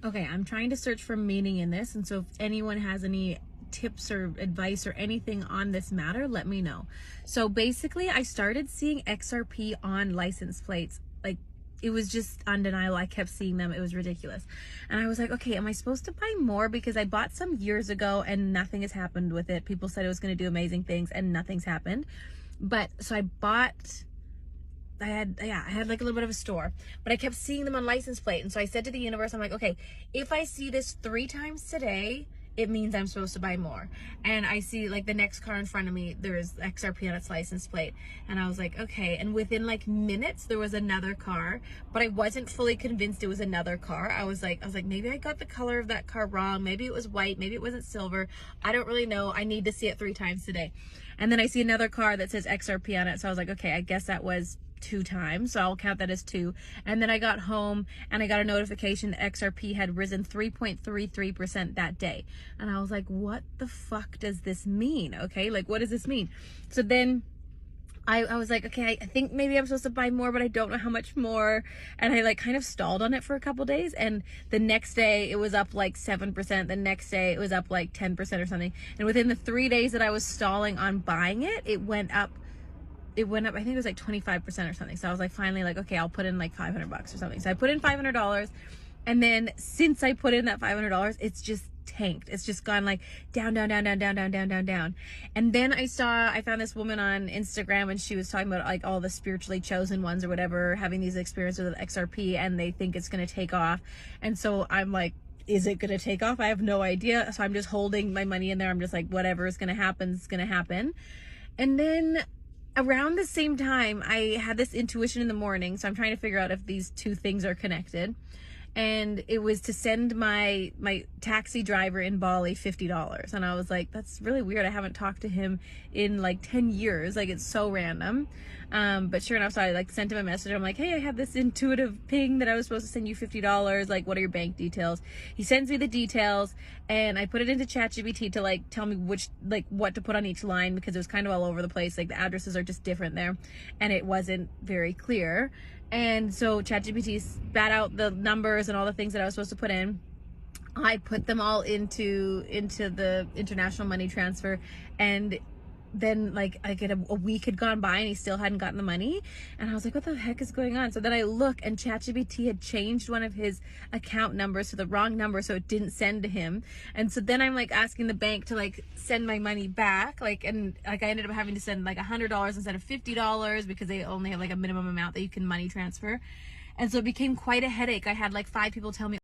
Okay, I'm trying to search for meaning in this, and so if anyone has any tips or advice or anything on this matter, let me know. So basically, I started seeing XRP on license plates. Like, it was just undeniable. I kept seeing them. It was ridiculous. And I was like, okay, am I supposed to buy more? Because I bought some years ago and nothing has happened with it. People said it was going to do amazing things and nothing's happened. But so I bought, I had like a little bit of a store, but I kept seeing them on license plate. And so I said to the universe, I'm like, okay, if I see this 3 times today, it means I'm supposed to buy more. And I see like the next car in front of me, there's XRP on its license plate. And I was like, okay. And within like minutes, there was another car, but I wasn't fully convinced it was another car. I was like, maybe I got the color of that car wrong. Maybe it was white. Maybe it wasn't silver. I don't really know. I need to see it 3 times today. And then I see another car that says XRP on it. So I was like, okay, I guess that was 2 times, so I'll count that as 2. And then I got home and I got a notification that XRP had risen 3.33% that day. And I was like, what the fuck does this mean? Okay, like, what does this mean? So then I was like, okay, I think maybe I'm supposed to buy more, but I don't know how much more. And I like kind of stalled on it for a couple days. And the next day it was up like 7%. The next day it was up like 10% or something. And within the 3 days that I was stalling on buying it, it went up, I think it was like 25% or something. So I was like, finally, like, okay, I'll put in like $500 or something. So I put in $500. And then since I put in that $500, it's just tanked. It's just gone like down, down, down, down, down, down, down, down, down. And then I found this woman on Instagram and she was talking about like all the spiritually chosen ones or whatever, having these experiences with XRP and they think it's going to take off. And so I'm like, is it going to take off? I have no idea. So I'm just holding my money in there. I'm just like, whatever is going to happen is going to happen. And then around the same time, I had this intuition in the morning. So I'm trying to figure out if these 2 things are connected. And it was to send my taxi driver in Bali $50. And I was like, that's really weird. I haven't talked to him in like 10 years. Like, it's so random. But sure enough, so I like sent him a message. I'm like, hey, I had this intuitive ping that I was supposed to send you $50. Like, what are your bank details? He sends me the details and I put it into ChatGPT to like tell me what to put on each line, because it was kind of all over the place. Like, the addresses are just different there and it wasn't very clear. And so ChatGPT spat out the numbers and all the things that I was supposed to put in. I put them all into the international money transfer, and then like I get a week had gone by and he still hadn't gotten the money. And I was like, what the heck is going on? So then I look and ChatGPT had changed one of his account numbers to the wrong number, so it didn't send to him. And so then I'm like asking the bank to like send my money back, and I ended up having to send like $100 instead of $50 because they only have like a minimum amount that you can money transfer. And so it became quite a headache. I had like 5 people tell me